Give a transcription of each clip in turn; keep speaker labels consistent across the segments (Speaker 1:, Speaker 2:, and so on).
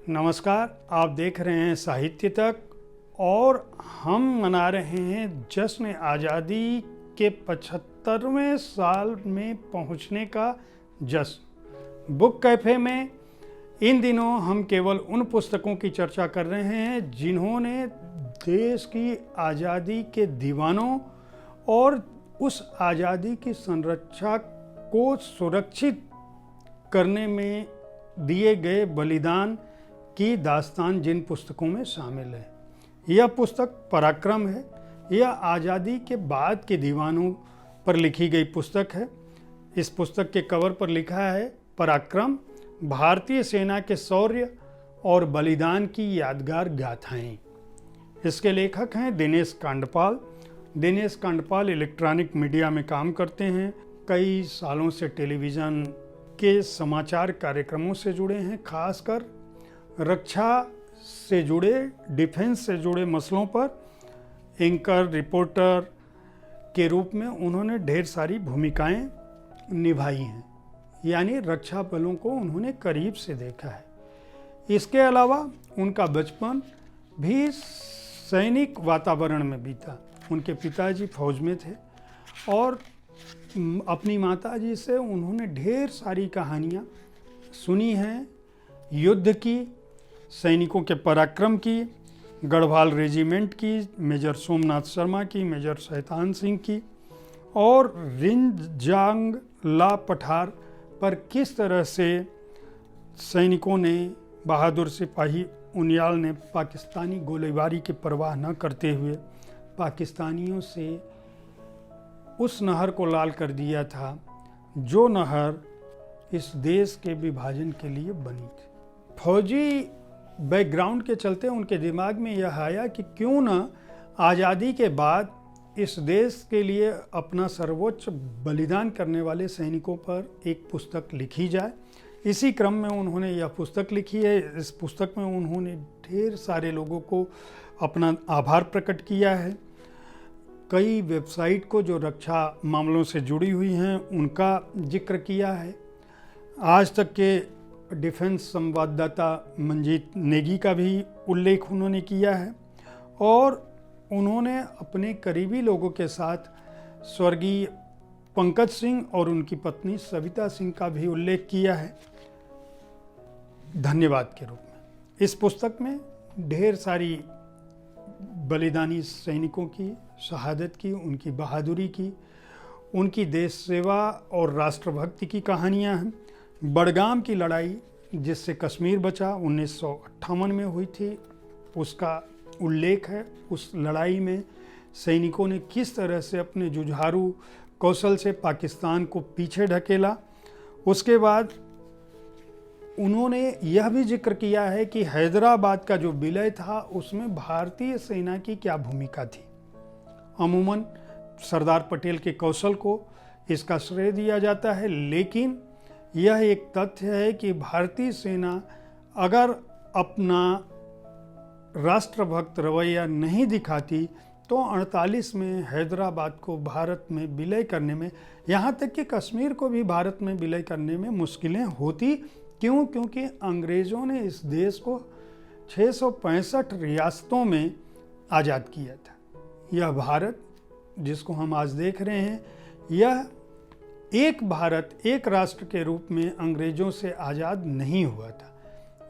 Speaker 1: नमस्कार, आप देख रहे हैं साहित्य तक और हम मना रहे हैं जश्न आज़ादी के 75वें साल में पहुंचने का जश्न। बुक कैफ़े में इन दिनों हम केवल उन पुस्तकों की चर्चा कर रहे हैं जिन्होंने देश की आज़ादी के दीवानों और उस आज़ादी की संरक्षा को सुरक्षित करने में दिए गए बलिदान की दास्तान जिन पुस्तकों में शामिल है। यह पुस्तक पराक्रम है। यह आज़ादी के बाद के दीवानों पर लिखी गई पुस्तक है। इस पुस्तक के कवर पर लिखा है पराक्रम, भारतीय सेना के शौर्य और बलिदान की यादगार गाथाएं। इसके लेखक हैं दिनेश कांडपाल। दिनेश कांडपाल इलेक्ट्रॉनिक मीडिया में काम करते हैं। कई सालों से टेलीविज़न के समाचार कार्यक्रमों से जुड़े हैं। खासकर रक्षा से जुड़े, डिफेंस से जुड़े मसलों पर एंकर, रिपोर्टर के रूप में उन्होंने ढेर सारी भूमिकाएं निभाई हैं, यानी रक्षा बलों को उन्होंने करीब से देखा है। इसके अलावा उनका बचपन भी सैनिक वातावरण में बीता। उनके पिताजी फौज में थे और अपनी माताजी से उन्होंने ढेर सारी कहानियाँ सुनी हैं, युद्ध की, सैनिकों के पराक्रम की, गढ़वाल रेजिमेंट की, मेजर सोमनाथ शर्मा की, मेजर शैतान सिंह की, और रिंजांग ला पठार पर किस तरह से सैनिकों ने, बहादुर सिपाही उनियाल ने पाकिस्तानी गोलीबारी की परवाह न करते हुए पाकिस्तानियों से उस नहर को लाल कर दिया था जो नहर इस देश के विभाजन के लिए बनी थी। फौजी बैकग्राउंड के चलते उनके दिमाग में यह आया कि क्यों न आज़ादी के बाद इस देश के लिए अपना सर्वोच्च बलिदान करने वाले सैनिकों पर एक पुस्तक लिखी जाए। इसी क्रम में उन्होंने यह पुस्तक लिखी है। इस पुस्तक में उन्होंने ढेर सारे लोगों को अपना आभार प्रकट किया है। कई वेबसाइट को जो रक्षा मामलों से जुड़ी हुई हैं उनका जिक्र किया है। आज तक के डिफेंस संवाददाता मंजीत नेगी का भी उल्लेख उन्होंने किया है और उन्होंने अपने करीबी लोगों के साथ स्वर्गीय पंकज सिंह और उनकी पत्नी सविता सिंह का भी उल्लेख किया है धन्यवाद के रूप में। इस पुस्तक में ढेर सारी बलिदानी सैनिकों की शहादत की, उनकी बहादुरी की, उनकी देश सेवा और राष्ट्रभक्ति की कहानियाँ हैं। बड़गाम की लड़ाई जिससे कश्मीर बचा 1958 में हुई थी, उसका उल्लेख है। उस लड़ाई में सैनिकों ने किस तरह से अपने जुझारू कौशल से पाकिस्तान को पीछे ढकेला। उसके बाद उन्होंने यह भी जिक्र किया है कि हैदराबाद का जो विलय था उसमें भारतीय सेना की क्या भूमिका थी। अमूमन सरदार पटेल के कौशल को इसका श्रेय दिया जाता है, लेकिन यह एक तथ्य है कि भारतीय सेना अगर अपना राष्ट्रभक्त रवैया नहीं दिखाती तो 48 में हैदराबाद को भारत में विलय करने में, यहाँ तक कि कश्मीर को भी भारत में विलय करने में मुश्किलें होती। क्यों? क्योंकि अंग्रेज़ों ने इस देश को 665 रियासतों में आज़ाद किया था। यह भारत जिसको हम आज देख रहे हैं, यह एक भारत, एक राष्ट्र के रूप में अंग्रेज़ों से आज़ाद नहीं हुआ था।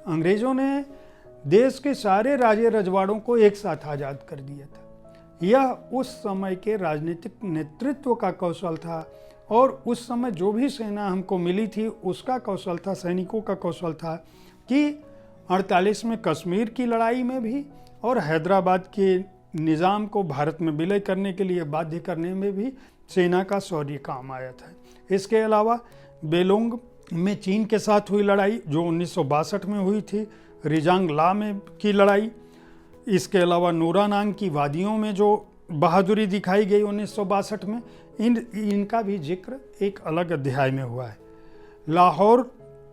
Speaker 1: अंग्रेज़ों ने देश के सारे राजे रजवाड़ों को एक साथ आज़ाद कर दिया था। यह उस समय के राजनीतिक नेतृत्व का कौशल था और उस समय जो भी सेना हमको मिली थी उसका कौशल था, सैनिकों का कौशल था कि 48 में कश्मीर की लड़ाई में भी और हैदराबाद के निज़ाम को भारत में विलय करने के लिए बाध्य करने में भी सेना का शौर्य काम आया था। इसके अलावा बेलोंग में चीन के साथ हुई लड़ाई जो 1962 में हुई थी, रिजांग ला में की लड़ाई, इसके अलावा नूरानांग की वादियों में जो बहादुरी दिखाई गई 1962 में, इनका भी जिक्र एक अलग अध्याय में हुआ है। लाहौर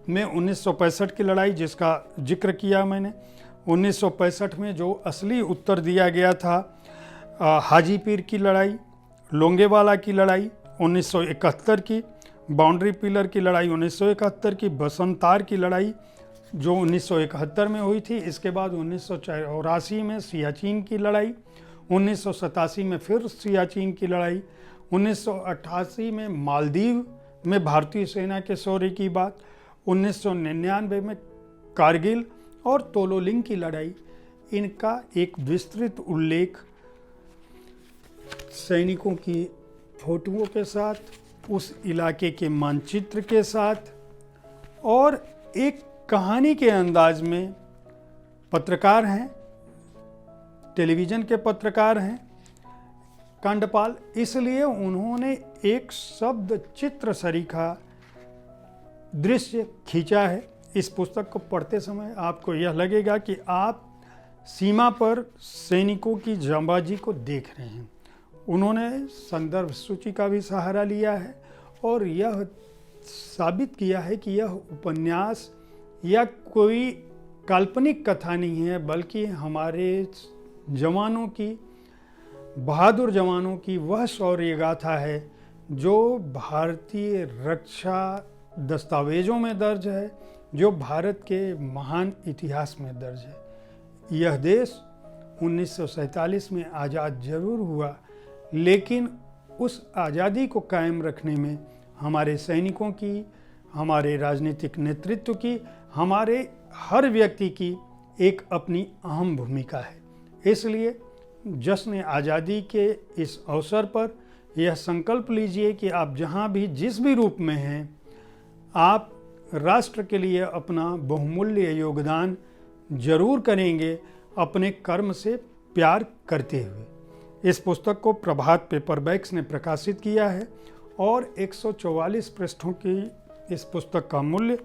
Speaker 1: में 1965 की लड़ाई जिसका जिक्र किया मैंने, 1965 में जो असली उत्तर दिया गया था हाजीपीर की लड़ाई, लोंगेवाला की लड़ाई 1971 की, बाउंड्री पिलर की लड़ाई 1971 की, बसंतार की लड़ाई जो 1971 में हुई थी। इसके बाद 1984 में सियाचिन की लड़ाई, 1987 में फिर सियाचिन की लड़ाई, 1988 में मालदीव में भारतीय सेना के शौर्य की बात, 1999 में कारगिल और तोलोलिंग की लड़ाई। इनका एक विस्तृत उल्लेख सैनिकों की फोटोओं के साथ, उस इलाके के मानचित्र के साथ और एक कहानी के अंदाज में पत्रकार हैं, टेलीविज़न के पत्रकार हैं कांडपाल, इसलिए उन्होंने एक शब्द चित्र सरीखा दृश्य खींचा है। इस पुस्तक को पढ़ते समय आपको यह लगेगा कि आप सीमा पर सैनिकों की जांबाजी को देख रहे हैं। उन्होंने संदर्भ सूची का भी सहारा लिया है और यह साबित किया है कि यह उपन्यास या कोई काल्पनिक कथा नहीं है, बल्कि हमारे जवानों की, बहादुर जवानों की वह शौर्य गाथा है जो भारतीय रक्षा दस्तावेजों में दर्ज है, जो भारत के महान इतिहास में दर्ज है। यह देश 1947 में आज़ाद जरूर हुआ, लेकिन उस आज़ादी को कायम रखने में हमारे सैनिकों की, हमारे राजनीतिक नेतृत्व की, हमारे हर व्यक्ति की एक अपनी अहम भूमिका है। इसलिए जश्न आज़ादी के इस अवसर पर यह संकल्प लीजिए कि आप जहाँ भी जिस भी रूप में हैं, आप राष्ट्र के लिए अपना बहुमूल्य योगदान जरूर करेंगे, अपने कर्म से प्यार करते हुए। इस पुस्तक को प्रभात पेपरबैक्स ने प्रकाशित किया है और 144 पृष्ठों की इस पुस्तक का मूल्य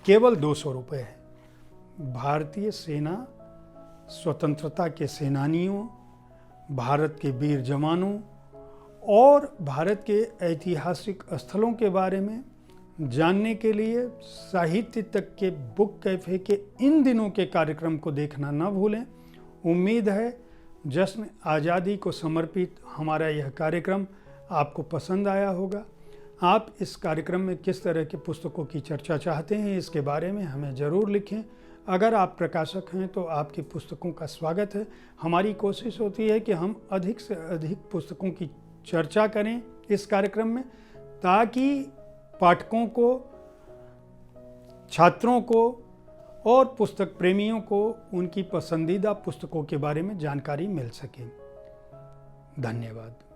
Speaker 1: केवल 200 रुपये है। भारतीय सेना, स्वतंत्रता के सेनानियों, भारत के वीर जवानों और भारत के ऐतिहासिक स्थलों के बारे में जानने के लिए साहित्य तक के बुक कैफे के इन दिनों के कार्यक्रम को देखना न भूलें। उम्मीद है जश्न आज़ादी को समर्पित हमारा यह कार्यक्रम आपको पसंद आया होगा। आप इस कार्यक्रम में किस तरह की पुस्तकों की चर्चा चाहते हैं, इसके बारे में हमें ज़रूर लिखें। अगर आप प्रकाशक हैं तो आपकी पुस्तकों का स्वागत है। हमारी कोशिश होती है कि हम अधिक से अधिक पुस्तकों की चर्चा करें इस कार्यक्रम में, ताकि पाठकों को, छात्रों को और पुस्तक प्रेमियों को उनकी पसंदीदा पुस्तकों के बारे में जानकारी मिल सके। धन्यवाद।